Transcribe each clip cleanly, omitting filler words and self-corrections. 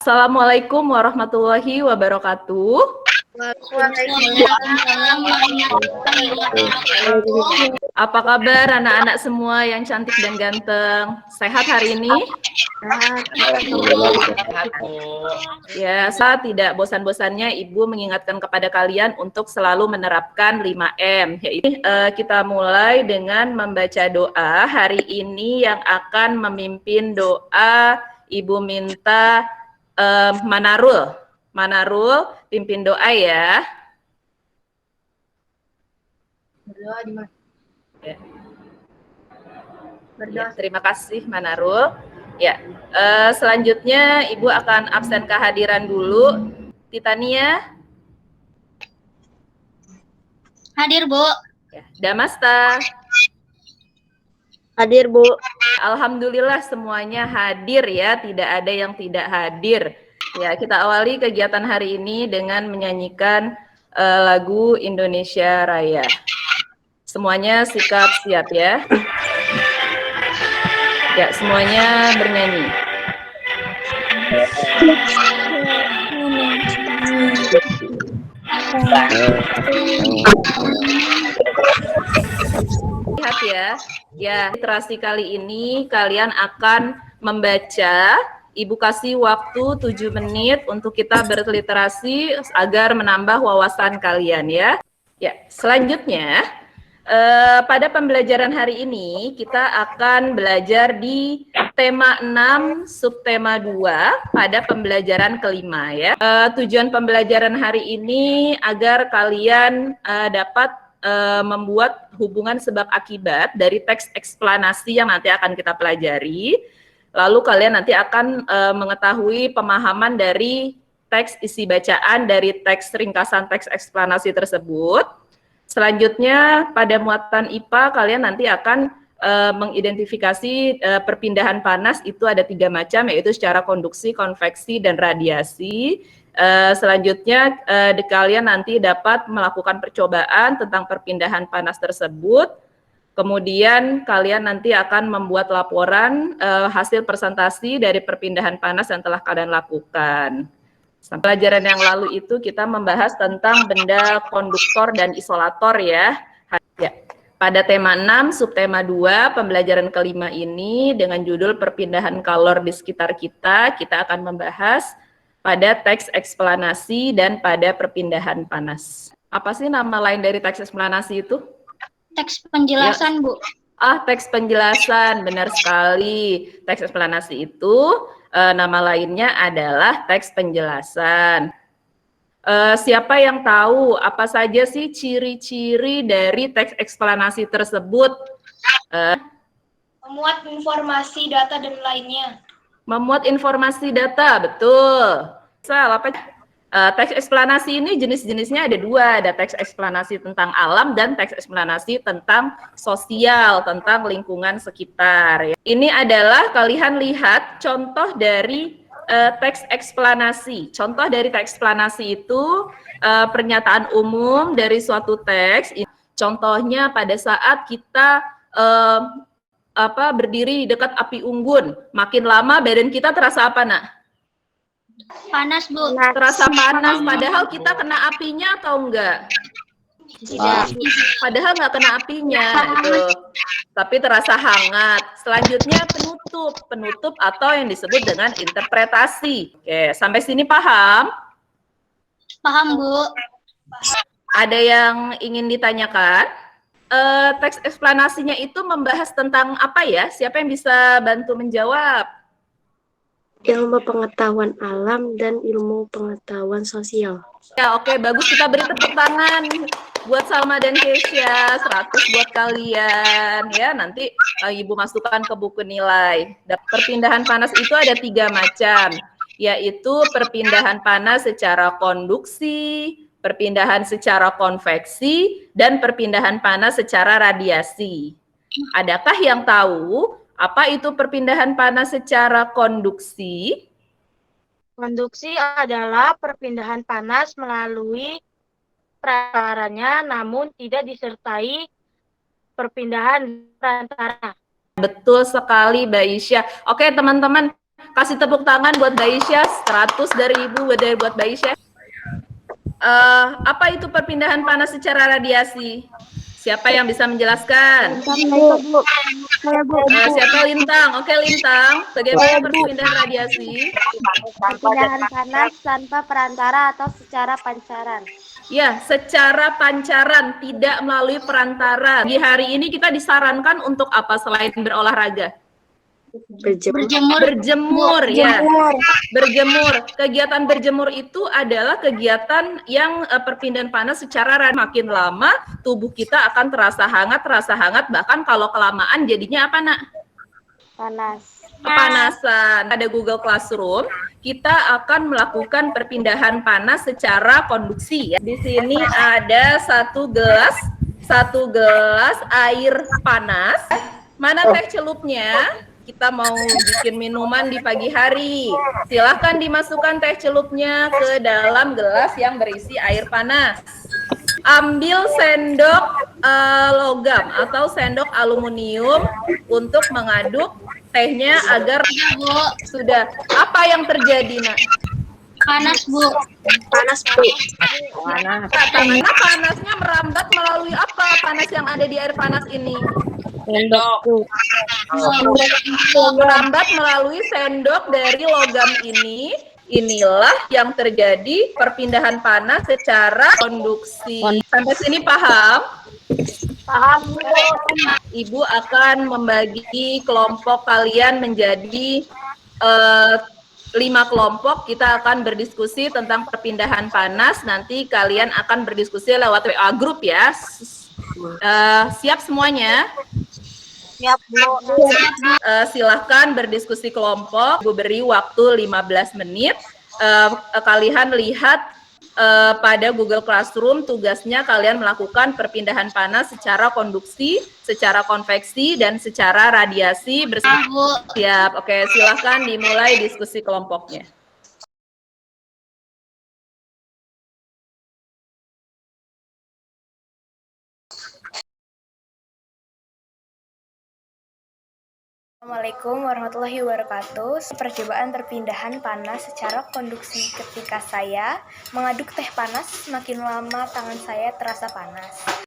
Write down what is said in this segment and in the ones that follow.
Assalamualaikum warahmatullahi wabarakatuh. Apa kabar anak-anak semua yang cantik dan ganteng? Sehat hari ini? Ya, saya tidak bosan-bosannya Ibu mengingatkan kepada kalian untuk selalu menerapkan 5M. Yaitu kita mulai dengan membaca doa. Hari ini yang akan memimpin doa Ibu minta Manarul, pimpin doa ya. Berdoa di mana? Ya. Ya, terima kasih Manarul. Ya, selanjutnya Ibu akan absen kehadiran dulu. Titania. Hadir, Bu. Ya, Damasta. Hadir, Bu. Alhamdulillah semuanya hadir ya, tidak ada yang tidak hadir. Ya, kita awali kegiatan hari ini dengan menyanyikan lagu Indonesia Raya. Semuanya sikap siap ya. Ya, semuanya bernyanyi. Lihat ya, ya literasi kali ini kalian akan membaca. Ibu kasih waktu 7 menit untuk kita berliterasi agar menambah wawasan kalian ya. Ya, selanjutnya pada pembelajaran hari ini kita akan belajar di tema 6 subtema 2 pada pembelajaran kelima ya. Tujuan pembelajaran hari ini agar kalian dapat membuat hubungan sebab akibat dari teks eksplanasi yang nanti akan kita pelajari. Lalu kalian nanti akan mengetahui pemahaman dari teks isi bacaan dari teks ringkasan teks eksplanasi tersebut. Selanjutnya pada muatan IPA kalian nanti akan mengidentifikasi perpindahan panas itu ada 3 macam, yaitu secara konduksi, konveksi, dan radiasi. Selanjutnya kalian nanti dapat melakukan percobaan tentang perpindahan panas tersebut. Kemudian kalian nanti akan membuat laporan hasil presentasi dari perpindahan panas yang telah kalian lakukan. Pelajaran yang lalu itu kita membahas tentang benda konduktor dan isolator ya. Ya. Pada tema 6, subtema 2, pembelajaran kelima ini dengan judul perpindahan kalor di sekitar kita akan membahas pada teks eksplanasi dan pada perpindahan panas. Apa sih nama lain dari teks eksplanasi itu? Teks penjelasan, ya. Bu. Teks penjelasan, benar sekali. Teks eksplanasi itu nama lainnya adalah teks penjelasan. Siapa yang tahu apa saja sih ciri-ciri dari teks eksplanasi tersebut? Memuat informasi, data, dan lainnya. Memuat informasi data, betul. Teks eksplanasi ini jenis-jenisnya ada 2, ada teks eksplanasi tentang alam dan teks eksplanasi tentang sosial, tentang lingkungan sekitar. Ini adalah kalian lihat contoh dari teks eksplanasi. Contoh dari teks eksplanasi itu pernyataan umum dari suatu teks. Contohnya pada saat kita berdiri di dekat api unggun, makin lama badan kita terasa apa, Nak? Panas, Bu. Terasa panas, padahal kita kena apinya atau enggak? Tidak. Padahal nggak kena apinya, itu. Tapi terasa hangat. Selanjutnya penutup. Penutup atau yang disebut dengan interpretasi. Oke, sampai sini paham? Paham, Bu. Ada yang ingin ditanyakan? Teks eksplanasinya itu membahas tentang apa ya? Siapa yang bisa bantu menjawab? Ilmu pengetahuan alam dan ilmu pengetahuan sosial. Ya, oke, bagus, kita beri tepuk tangan buat Salma dan Keisha, 100 buat kalian ya. Nanti Ibu masukkan ke buku nilai. Perpindahan panas itu ada 3 macam, yaitu perpindahan panas secara konduksi, perpindahan secara konveksi, dan perpindahan panas secara radiasi. Adakah yang tahu apa itu perpindahan panas secara konduksi? Konduksi adalah perpindahan panas melalui perantara, namun tidak disertai perpindahan perantara. Betul sekali, Mbak Isya. Oke, teman-teman, Kasih tepuk tangan buat Baisya, 100 dari Ibu buat Baisya. Apa itu perpindahan panas secara radiasi? Siapa yang bisa menjelaskan? Siapa Lintang? Oke Lintang, bagaimana perpindahan radiasi? Perpindahan panas tanpa perantara atau secara pancaran. Ya, secara pancaran, tidak melalui perantara. Di hari ini kita disarankan untuk apa selain berolahraga? Berjemur, ya. Berjemur. Kegiatan berjemur itu adalah kegiatan yang perpindahan panas secara makin lama tubuh kita akan terasa hangat, bahkan kalau kelamaan jadinya apa, Nak? Panas. Kepanasan. Ada Google Classroom, kita akan melakukan perpindahan panas secara konduksi, ya. Di sini ada satu gelas air panas. Mana teh celupnya? Kita mau bikin minuman di pagi hari. Silahkan dimasukkan teh celupnya ke dalam gelas yang berisi air panas. Ambil sendok logam atau sendok aluminium untuk mengaduk tehnya agar sudah. Apa yang terjadi, Nak? Panas, Bu. Karena panasnya merambat melalui apa? Panas yang ada di air panas ini merambat melalui sendok dari logam ini. Inilah yang terjadi perpindahan panas secara konduksi. Sampai sini paham? Paham, Bu. Ibu akan membagi kelompok kalian menjadi 5 kelompok. Kita akan berdiskusi tentang perpindahan panas. Nanti kalian akan berdiskusi lewat WA group, ya. Siap semuanya? Siap, Bu. Silahkan berdiskusi kelompok. Ibu beri waktu 15 menit. Kalian lihat pada Google Classroom, tugasnya kalian melakukan perpindahan panas secara konduksi, secara konveksi, dan secara radiasi bersama. Siap. Oke, silahkan dimulai diskusi kelompoknya. Assalamualaikum warahmatullahi wabarakatuh. Percobaan perpindahan panas secara konduksi. Ketika saya mengaduk teh panas, semakin lama tangan saya terasa panas.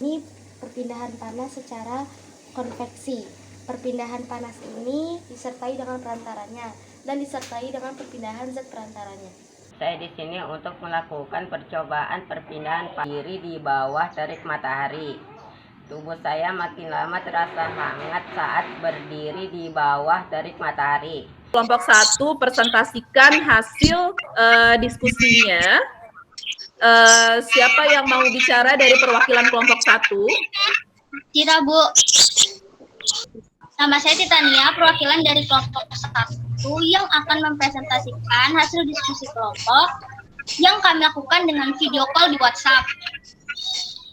Ini perpindahan panas secara konveksi. Perpindahan panas ini disertai dengan perantaranya dan disertai dengan perpindahan zat perantaranya. Saya di sini untuk melakukan percobaan perpindahan diri di bawah terik matahari. Tubuh saya makin lama terasa hangat saat berdiri di bawah terik matahari. Kelompok 1 presentasikan hasil diskusinya. Siapa yang mau bicara dari perwakilan kelompok 1? Tidak, Bu. Nama saya Titania, perwakilan dari kelompok 1 yang akan mempresentasikan hasil diskusi kelompok yang kami lakukan dengan video call di WhatsApp.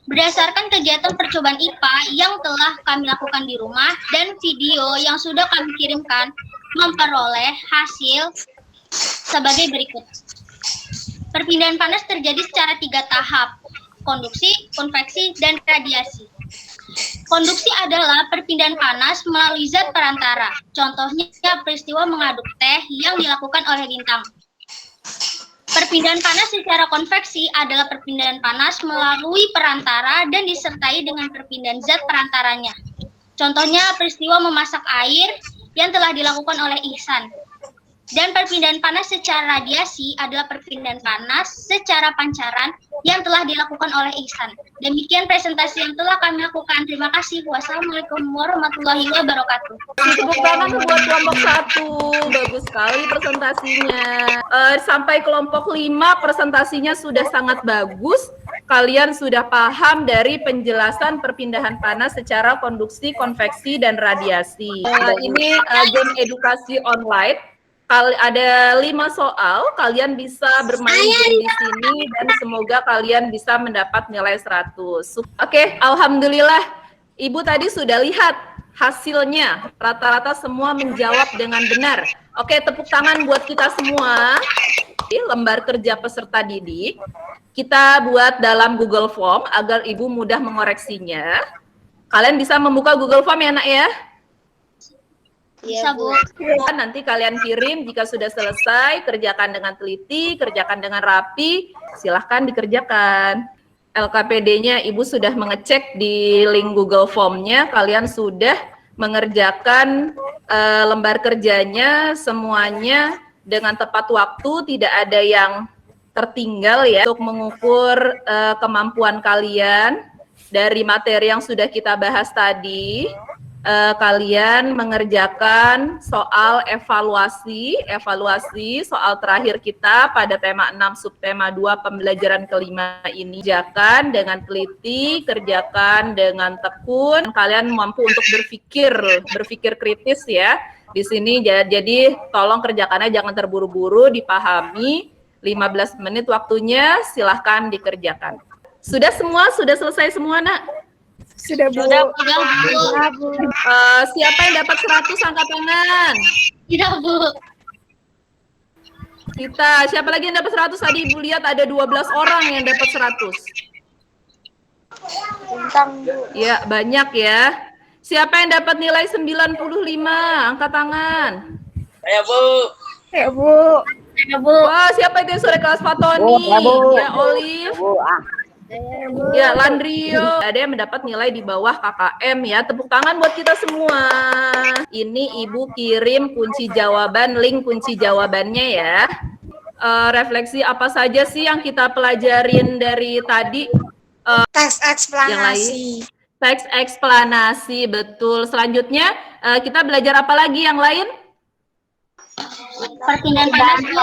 Berdasarkan kegiatan percobaan IPA yang telah kami lakukan di rumah dan video yang sudah kami kirimkan, memperoleh hasil sebagai berikut. Perpindahan panas terjadi secara 3 tahap, konduksi, konveksi, dan radiasi. Konduksi adalah perpindahan panas melalui zat perantara. Contohnya peristiwa mengaduk teh yang dilakukan oleh Lintang. Perpindahan panas secara konveksi adalah perpindahan panas melalui perantara dan disertai dengan perpindahan zat perantaranya. Contohnya peristiwa memasak air yang telah dilakukan oleh Ihsan. Dan perpindahan panas secara radiasi adalah perpindahan panas secara pancaran yang telah dilakukan oleh Ihsan. Demikian presentasi yang telah kami lakukan. Terima kasih. Wassalamualaikum warahmatullahi wabarakatuh. Tepuk tangan buat kelompok 1. Bagus sekali presentasinya. Sampai kelompok 5 presentasinya sudah sangat bagus. Kalian sudah paham dari penjelasan perpindahan panas secara konduksi, konveksi, dan radiasi. Ini game edukasi online. Ada 5 soal, kalian bisa bermain game di sini dan semoga kalian bisa mendapat nilai 100. Oke, alhamdulillah. Ibu tadi sudah lihat hasilnya. Rata-rata semua menjawab dengan benar. Oke, tepuk tangan buat kita semua. Lembar kerja peserta didik. Kita buat dalam Google Form agar Ibu mudah mengoreksinya. Kalian bisa membuka Google Form ya, Nak ya? Bisa, Bu. Nanti kalian kirim jika sudah selesai, kerjakan dengan teliti, kerjakan dengan rapi, silahkan dikerjakan. LKPD-nya Ibu sudah mengecek di link Google Form-nya, kalian sudah mengerjakan lembar kerjanya semuanya dengan tepat waktu, tidak ada yang tertinggal ya, untuk mengukur kemampuan kalian dari materi yang sudah kita bahas tadi. Kalian mengerjakan soal evaluasi soal terakhir kita pada tema 6 subtema 2 pembelajaran kelima ini. Kerjakan dengan teliti, kerjakan dengan tekun, kalian mampu untuk berpikir kritis ya. Di sini jadi tolong kerjakannya jangan terburu-buru, dipahami. 15 menit waktunya, silahkan dikerjakan. Sudah semua? Sudah selesai semua, Nak? Sudah, Bu. Sudah, Bu. Siapa yang dapat 100 angkat tangan? Tidak, Bu. Kita, siapa lagi yang dapat 100? Tadi Ibu lihat ada 12 orang yang dapat 100. Bintang, Bu. Ya, banyak ya. Siapa yang dapat nilai 95? Angkat tangan. Saya, Bu. Ya, Bu. Wah, siapa itu yang sore kelas Fatoni? Ya, Olive. Ya, Landrio. Ada yang mendapat nilai di bawah KKM ya. Tepuk tangan buat kita semua. Ini Ibu kirim kunci jawaban, link kunci jawabannya ya. Refleksi apa saja sih yang kita pelajarin dari tadi? Teks eksplanasi. Yang lain? Teks eksplanasi, betul. Selanjutnya kita belajar apa lagi yang lain? Perpindahan panas, Bu.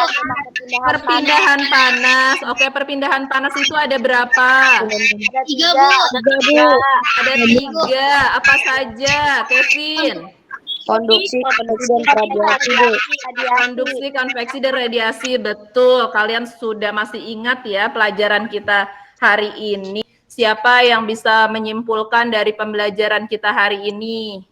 Perpindahan panas. Oke, perpindahan panas itu ada berapa? 3, Bu. Ada 3. Apa saja, Kevin? Konduksi, konveksi, dan radiasi, Bu. Konduksi, konveksi, dan radiasi. Betul. Kalian sudah masih ingat ya pelajaran kita hari ini. Siapa yang bisa menyimpulkan dari pembelajaran kita hari ini?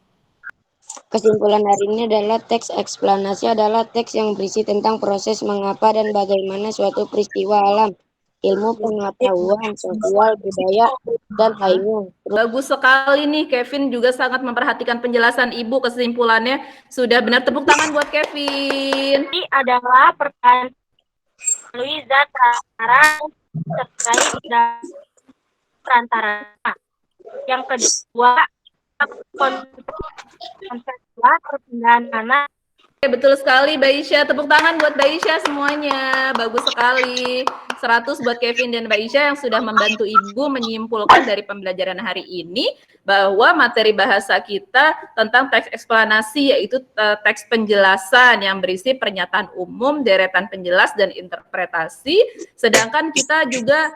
Kesimpulan hari ini adalah teks eksplanasi adalah teks yang berisi tentang proses mengapa dan bagaimana suatu peristiwa alam, ilmu pengetahuan, sosial, budaya, dan lainnya. Bagus sekali nih, Kevin juga sangat memperhatikan penjelasan Ibu. Kesimpulannya sudah benar. Tepuk tangan buat Kevin. Ini adalah pertanyaan melalui zat perantara terkait dengan perantara. Yang kedua, konseptual perpindahan panas. Betul sekali, Baisha. Tepuk tangan buat Baisha semuanya. Bagus sekali. 100 buat Kevin dan Baisha yang sudah membantu Ibu menyimpulkan dari pembelajaran hari ini bahwa materi bahasa kita tentang teks eksplanasi, yaitu teks penjelasan yang berisi pernyataan umum, deretan penjelas, dan interpretasi. Sedangkan kita juga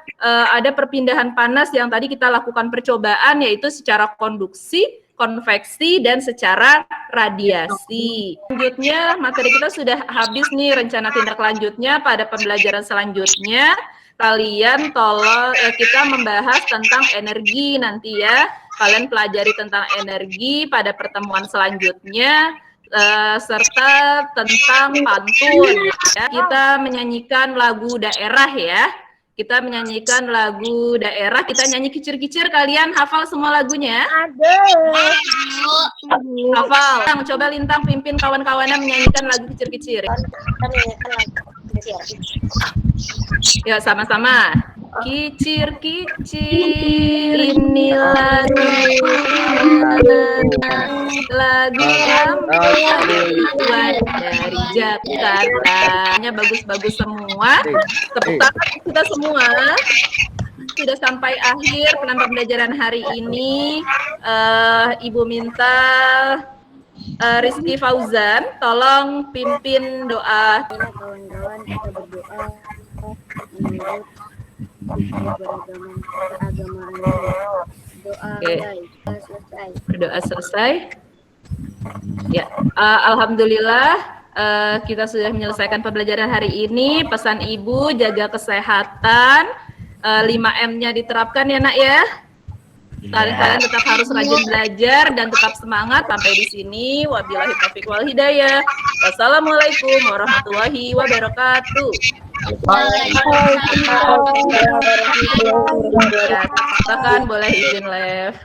ada perpindahan panas yang tadi kita lakukan percobaan, yaitu secara konduksi, konveksi, dan secara radiasi. Selanjutnya, materi kita sudah habis nih. Rencana tindak lanjutnya pada pembelajaran selanjutnya, kalian tolong kita membahas tentang energi nanti ya. Kalian pelajari tentang energi pada pertemuan selanjutnya, serta tentang pantun. Ya. Kita menyanyikan lagu daerah ya. Kita menyanyikan lagu daerah, kita nyanyi kicir-kicir, kalian hafal semua lagunya? Hafal. Coba Lintang pimpin kawan-kawannya menyanyikan lagu kicir-kicir. Ya, sama-sama. Kicir-kicir, ini lagu Lampung dari Jakarta. Bagus-bagus semua. Tepuk tangan kita semua. Sudah sampai akhir pembelajaran hari ini. Ibu minta Rizky Fauzan, tolong pimpin doa. Kawan-kawan, kita berdoa menurut keagamaan. Doa selesai. Berdoa selesai. Ya, alhamdulillah kita sudah menyelesaikan pembelajaran hari ini. Pesan Ibu, jaga kesehatan, 5M-nya diterapkan ya Nak ya. Kalian tetap harus rajin belajar dan tetap semangat. Sampai di sini, wabillahi taufiq wal hidayah. Wassalamualaikum warahmatullahi wabarakatuh. Ya, katakan boleh izin live.